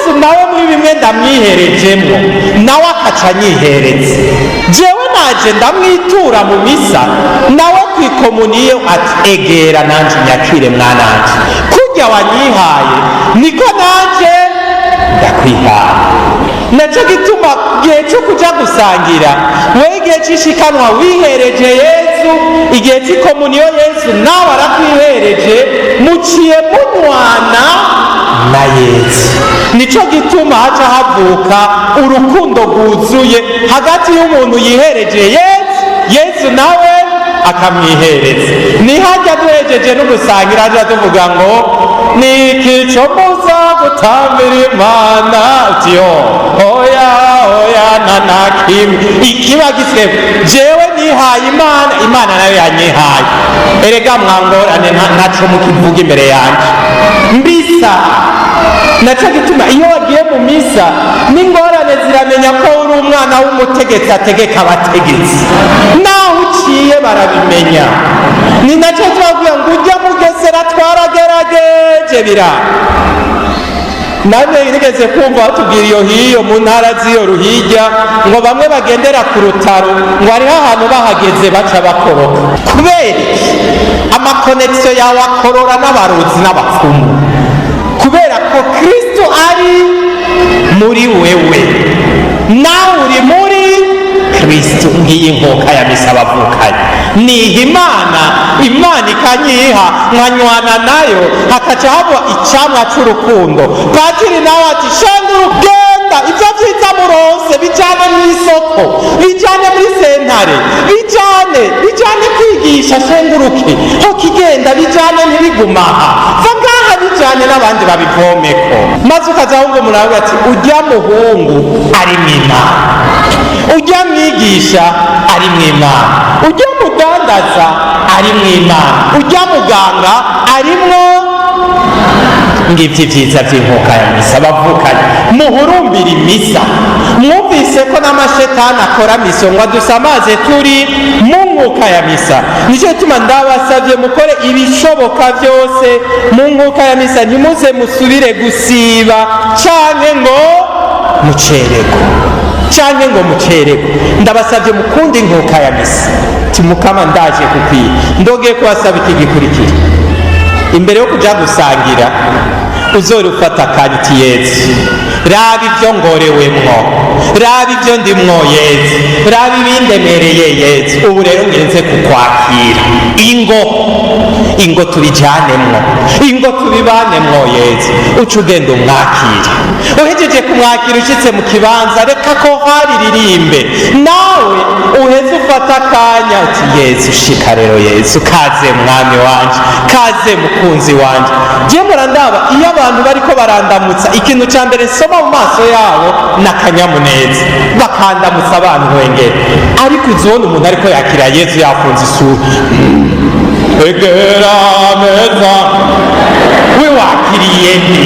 yesu nawe muri bimwe ndamwiherejemo nawe akaca anyihereza. jewe naje ndamwitura mu misa, nawe ku ikomuniyo ati egera nanje unyakire mwananje, kurya wanyihaye niko nanje ndakwihaye. naco gituma igihe cyo kuja gusangira, we igihe c'ishikanwa wihereje yesu, igihe c'ikomuniyo yesu nawe arakwihereje, muciye munwana na yesu. nico gituma haca havuka urukundo rwuzuye hagati y'umuntu yihereje yesu nawe akamwihereza. nihajya duhejeje n'ugusangira haja tuvuga ngo niki co muza gutambira imana, utiyo oya nanakimwe ikiba gisebe, jewe nihaye imana, imana nayo yanyihaye. erega mwangorane ntaco mukivuga imbere yanje mbisa. naco gituma iyo wagiye mu misa n'ingorane ziramenya ko uri umwana w'umutegetsi ategeka abategetsi, naho uciye barabimenya. ni naco twavuga ngo ujya mugesera twaragerageje bira. namwe nigeze kumva batubwira iyo hiyo mu ntara z'iyo ruhirya ngo bamwe bagendera ku rutaro ngo hariho ahantu bahageze baca bakoroka. kubera amakonekisiyo yawe akorora n'abarozi n'abapfumu, kubera ko kristo ari muri wewe, nawe uri muri kristo. ngiyi nkoka ya misa bavukanye, niha imana ikanyiha, nkanywana nayo, hakaca haba icamwa c'urukundo. patiri nawe ati shangura ugenda, ivyo vyiza muronse bijane mw'isoko, bijane muri sentare, bijane kwigisha, shenguruke ho kigenda, bijane ntibigumaha, va ngaha bijane n'abandi babivomeko. maze ukazahungu murawe ati urya muhungu ari mw'Imana, urya mwigisha ari mw'Imana, urya mudandaza ari mw'Imana, urya muganga arimwo. ngivyo vyiza vy'inkoka ya misa bavukanye, muhurumbira imisa. mwumvise ko n'amashetani akora misongwa dusamaze turi mu nkoka ya misa. nico gituma ndabasavye mukore ibishoboka vyose mu nkoka ya misa, ntimuze musubire gusiba canke ngo mucerego. ndabasavye mukunda inkoka ya misa. timukama ndaje kukwiye, ndogeye kubasaba iki gikurikira. imbere yo kuja gusangira uzori ufata akanya yesu, raba ibyo ngorewemwo, raba ibyo ndimwo yesu, raba ibindemereye yesu. ubu rero ngenze kukwakira, ingo tubijanemwo, ingo tubibanemwo yesu. uca ugenda umwakire, uhejeje kumwakira ushitse mu kibanza, reka ko hariririmbe, nawe uheze ufata akanya uti yesu shika rero yesu, kaze mwami wanje, kaze mukunzi wanje. je murandaba iyo abantu bariko barandamutsa, ikintu ca mbere nsoma mu maso yabo n'akanyamuneza, bakandamutsa abantu wengere. ariko uzobona umuntu ariko yakira yesu yafunze isura, egera meza, we wakiriye nde?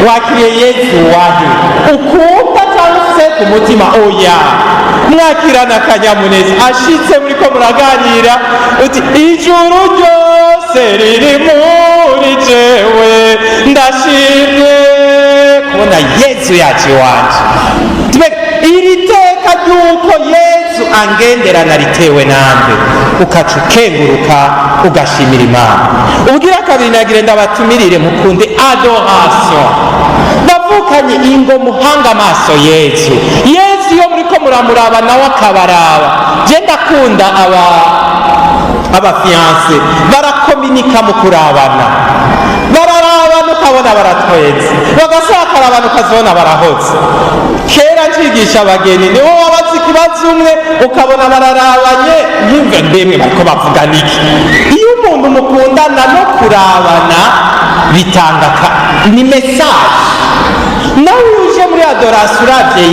wakiriye yesu wahe? ukumva cyangwa se ku mutima? oya, mwakirana akanyamuneza. ashitse muriko muraganira uti ijuru ryose riri muri jewe, ndashimye kubona yesu yaje wanje. iri teka ry'uko yesu angenderana ritewe nambe, ukaca ukenguruka ugashimira imana. ubwira kabiri nagire ndabatumirire mukunde adoration. bavukanye ingo muhanga amaso yesu iyo muriko muramuraba nawe akabaraba. je ndakunda abafiyanse barakominika mu kurabana, bararabana ukabona baratweze, bagasakarabana ukazibona barahoze. kera ncigisha abageni niwo wabaza ikibazo umwe ukabona bararabanye, yumve ndemwe bariko bavugana iki. iyo umuntu mukundana no kurabana bitanga ni mesaje. nawe uje muri adorasiyo uravye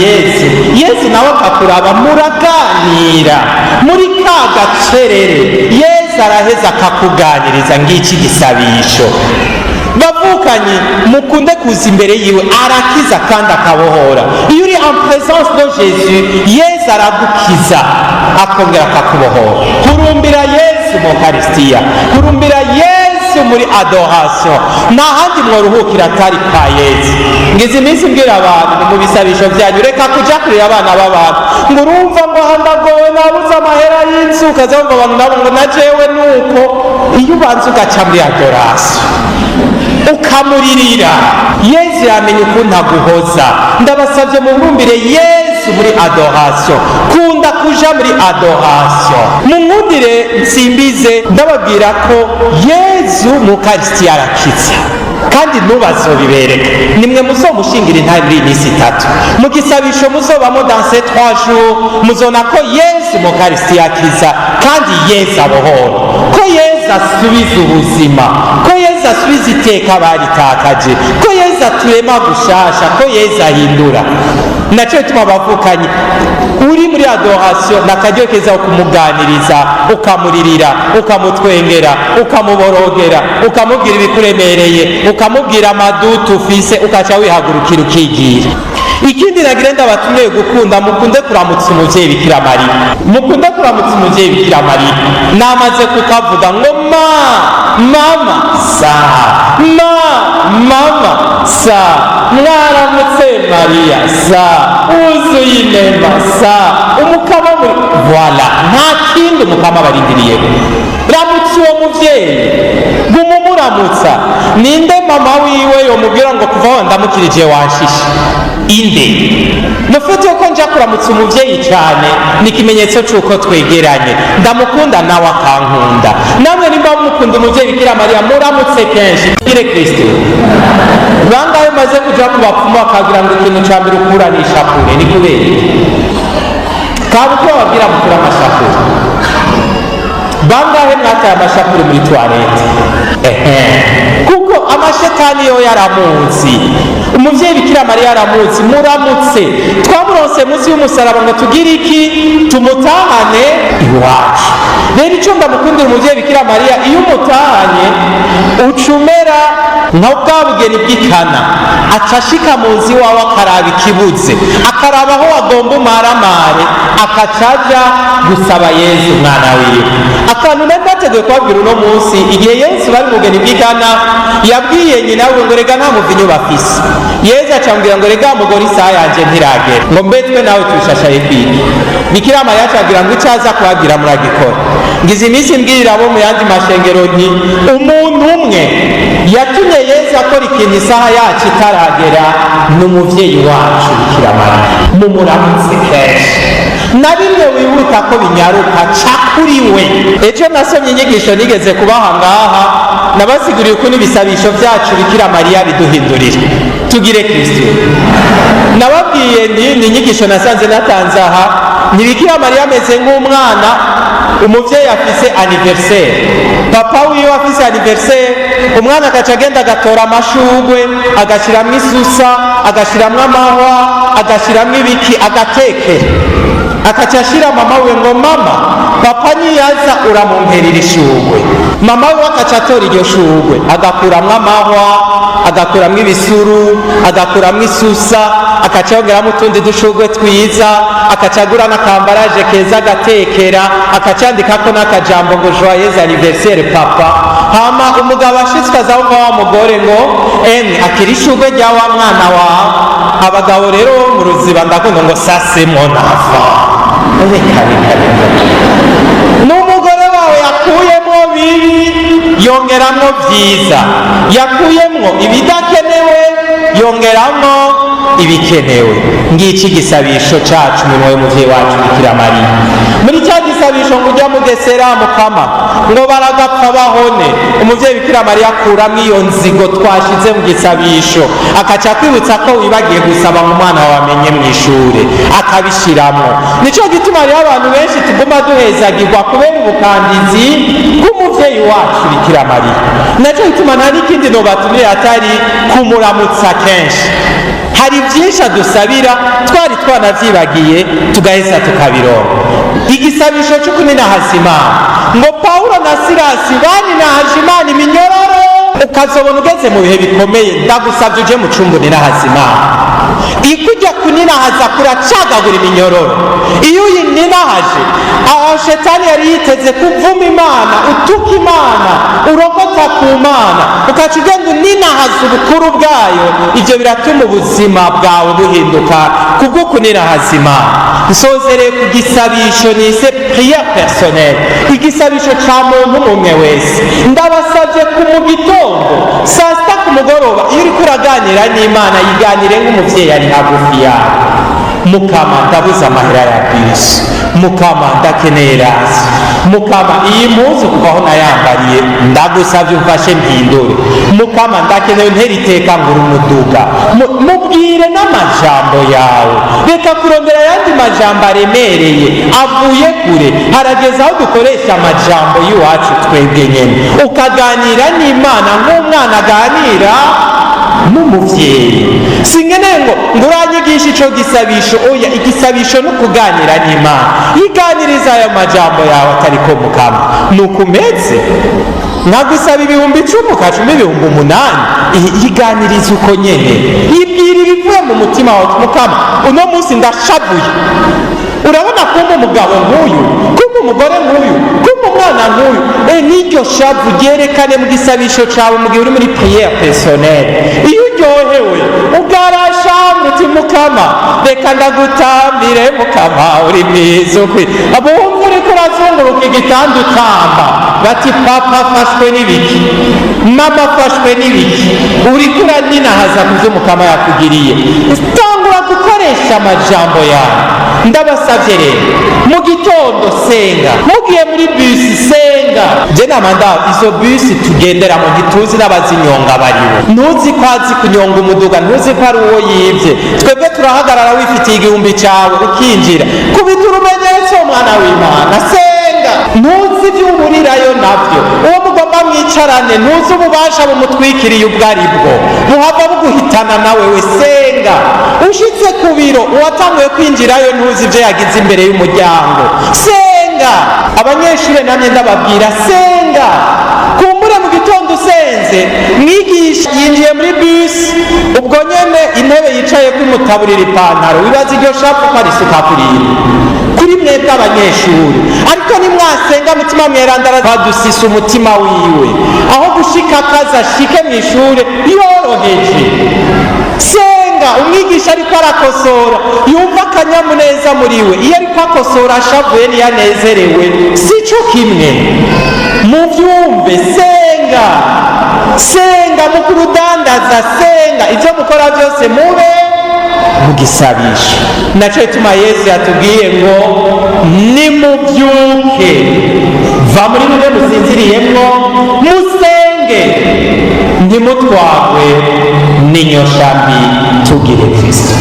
yesu nawe akakuraba, muraganira muri ka gacerere, yesu araheza akakuganiriza. ngiki gisabisho bavukanye, mukunde kuza imbere yiwe, arakiza kandi akabohora. iyo uri en présence de Jésus, yesu aragukiza akongera akakubohora. hurumbira yesu mu Eucharistia, hurumbira yesu Yesu muri adoration, nta handi mworuhukira atari kwa Yesu. Ngize iminsi mbwira abantu mu bisabisho byanyu, reka kuja kureba abana b'abantu ngo urumva ngo handagowe nabuze amahera y'inzu, ukazumva abantu nabo ngo najewe nuko. Iyo ubanza ugaca muri adoration ukamuririra, Yesu yamenye ukuntu aguhoza. Ndabasabye mubumbire Yesu muri adoration, kunda kuja muri adoration. Munkundire nsimbize ndababwira ko Yesu mu Kristo arakiza, kandi ntubazobibereka. Nimwe muzomushingira intare muri iminsi 3 mu gisabisho muzobamo dans ces 3 jours, muzona ko Yesu mu Kristo yakiza, kandi Yesu abohora, ko Yesu asubiza ubuzima, ko Yesu asubiza iteka baritakaje, ko Yesu aturema gushasha, ko Yesu ahindura. Nacyo bituma abavukanye uri muri adoration nakaryo keza kumuganiriza, ukamuririra, ukamutwengera, ukamuborogera, ukamubwira ibikuremereye, ukamubwira amadutu ufise, ukaca wihagurukira ukigira. Ikindi nagira ndabatumye gukunda, mukunde kuramutsa umuvyeyi Bikira Mariya, mukunde kuramutsa umuvyeyi Bikira Mariya. Namaze kukavuga ngo mama sa, mama sa, mwaramutse Mariya sa, uzuye inema sa, umukama muri voila, nta kindi umukama barindiriye. Ramutsa uwo muvyeyi, gumumuramutsa. Ninde mama wiwe yomubwira ngo kuva ndamukirije wanshisha? Inde? Nufite ko nja kuramutsa umuvyeyi cyane ni ikimenyetso cy'uko twegeranye, ndamukunda nawe akankunda. Namwe nimba mukunda umuvyeyi Bikira Mariya, muramutse kenshi. Gire Kristo. Bangahe maze kuja ku bapfumu bakagira ngo ikintu cya mbere ukuranisha kure ni kubera kabuko babwira mukura amashakure. Bangahe mwataye amashakure muri toilette? Kuko amashetani yo yaramuzi, umuvyeyi Bikira Mariya yaramuzi. Muramutse, twamuronse munsi y'umusaraba ngo tugire iki? Tumutahane iwacu. Rero icyo ndamukundira umuvyeyi Bikira Mariya, iyo umutahanye ucumera nka bwabugeni bw'ikana, acashika mu nzi wawe akaraba ikibuze, akaraba aho wagomba umaramare, akacaja gusaba Yesu umwana wiwe. Akantu nadateguye kubabwira uno munsi, igihe Yesu bari mu bugeni bw'ikana, yabwiye nyina we ngo rega nta muvinyu bafise. Yesu acambwira ngo rega mugore isaha yanje ntiragera, ngo mbetwe nawe tubishashaye kwiki. Bikira Mariya acambwira ngo icyaza kubabwira muragikora. Ngize iminsi mbwirira abo mu yandi mashengero nti umuntu umwe yatumye Yesu akora ikintu isaha yacu itaragera, n'umuvyeyi wacu Bikira Mariya. Mumuramutse kenshi, na bimwe wihuta ko binyaruka ca kuri we. Ejo nasomye inyigisho nigeze kubaha ngaha, nabasiguriye ukuntu ibisabisho byacu Bikira Mariya biduhindurira. Tugire Kristo. Nababwiye ni inyigisho nasanze natanze aha, ni Bikira Mariya ameze nk'umwana umuvyeyi afise anniversaire, papa wiwe afise anniversaire, umwana agaca agenda agatora amashugwe, agashiramwo isusa, agashiramwo amahwa, agashiramwo ibiki, agatekera, akaca ashira mama we ngo mama, papa niyaza uramumperera ishugwe. Mama we akaca atora iryo shugwe, agakuramwo amahwa, agakuramwo ibisuru, agakuramwo isusa, akaca yongeramwo utundi dushugwe twiza, akaca agura n'akambaraje keza, agatekera, akaca yandikako n'akajambo ngo joyeux anniversaire papa. Hama umugabo ashitswe azawuva wa mugore ngo akira ishugwe rya wa mwana wawe. Abagabo rero mu ruziba ndakunda ngo ça c'est mon enfant. N'umugore wawe yakuyemo bibi yongeramwo byiza, yakuyemo ibidakenewe yongeramwo ibikenewe. Ngiki gisabisho cacu mu moyo muvyeyi wacu Bikira Mariya. Muri cya gisabisho ngo ujya mugesera mukama ngo baragapfa bahone, umuvyeyi Bikira Mariya akuramwo iyo nzigo twashize mu gisabisho, akaca kwibutsa ko wibagiye gusaba mu mwana wamenye mu ishure, akabishiramwo. Nico gituma rero abantu benshi tuguma duhezagirwa kubera ubukandizi bw'umuvyeyi wacu Bikira Mariya. Naco gituma nta n'ikindi nobatumire atari kumuramutsa kenshi. Hari byinshi adusabira twari twanavyibagiye, tugaheza tukabironka. Igisabisho cyo kuninahaza Imana, ngo Paulo na Silasi baninahaje Imana iminyororo, ukazobona ugeze mu bihe bikomeye, ndagusabye uje mu cumba uninahaza Imana. ikujya kuninahaza kuracagagura iminyororo. Iyo uyininahaje, aho shetani yari yiteze kuvuma Imana, utuka Imana, urokota ku Mana, ukaca ugenda uninahaza ubukuru bwayo. Ibyo biratuma ubuzima bwawe buhinduka kubwo kuninahaza Imana. Nsozereye ku gisabisho nise prière personnelle, igisabisho ca muntu umwe wese. Ndabasabye ku mu gitondo, saa sita ku mugoroba, iyo uriko uraganira n'Imana, yiganire nk'umuvyeyi ari hagufi yawe. Mukama, ndabuze amahera ya bisi. Mukama, ndakeneye rasi. Mukama, iyi mpuzu kuva aho nayambariye ndagusavye umfashe mpindure. Mukama, ndakeneye untera iteka ngura umuduga. Mubwire n'amajambo yawe, reka kurondera ayandi majambo aremereye avuye kure. Harageze aho dukoresha amajambo y'iwacu twebwe nyene, ukaganira n'Imana nk'umwana aganira n'umuvyeyi. Sinkeneye ngo uranyigisha ico gisabisho. Oya, igisabisho no kuganira n'Imana. Yiganiriza ayo majambo yawe atariko Mukama, nuko umeze. Nagusaba 10,000 ukacuma 8,000. Yiganiriza uko nyene, yibwira ibivuye mu mutima wawe. Mukama, uno munsi ndashavuye. Urabona kumva umugabo nk'uyu, kumva umugore nk'uyu, kumva umwana nk'uyu. N'iryo shavu ryerekane mu gisabisho cawe mu gihe uri muri prière personnelle. Iyo uryohewe ugarasha muti Mukama, reka ndagutambire Mukama, uri mwiza ukwi. Abumva uriko urazunguruka igitanda utamba, bati papa afashwe n'ibiki, mama afashwe n'ibiki, uriko uraninahaza kuvyo Mukama yakugiriye. Tangura gukoresha amajambo yawe. Ndabasavye rero, mu gitondo senga, mugiye muri bisi senga. Je namanda izo bisi tugenderamo ntituzi n'abazinyonga baribo. Ntuzi ko azi kunyonga umuduga, ntuzi ko ari uwo yivye. Twebwe turahagarara wifitiye 1,000 cawe ukinjira, kubita urumenyetso mwana w'Imana, senga. Ntuzi ivy'uburirayo navyo, uwo mugomba mwicarane, ntuzi ububasha bumutwikiriye ubwo ari bwo, buhava buguhitana nawe. We senga. Ushitse ku biro, uwatanguye kwinjirayo ntuzi ivyo yagize imbere y'umuryango, senga. Abanyeshure namye ndababwira senga. Kumbure mu gitondo usenze, mwigisha yinjiye muri bisi, ubwo nyene intebe yicaye kumutaburira ipantaro, wibaza iryo shapu ko arisuka kuri mwebwe abanyeshuri. Ariko nimwasenga mutima mweranda badusisa umutima wiwe, aho gushika akazi ashike mw'ishure yoroheje. Senga. Umwigisha ariko arakosora, yumva akanyamuneza muri we. Iyo ariko akosora ashavuye niyanezerewe, sico kimwe. Muvyumve, senga. Senga mu kurudandaza, senga. Ivyo mukora byose mube mugisabisha. Naco gituma Yesu yatubwiye ngo nimuvyuke, va muri mwe musinziriyemwo, musenge, ntimutwagwe n'inyoshambi. Tugire Kristo.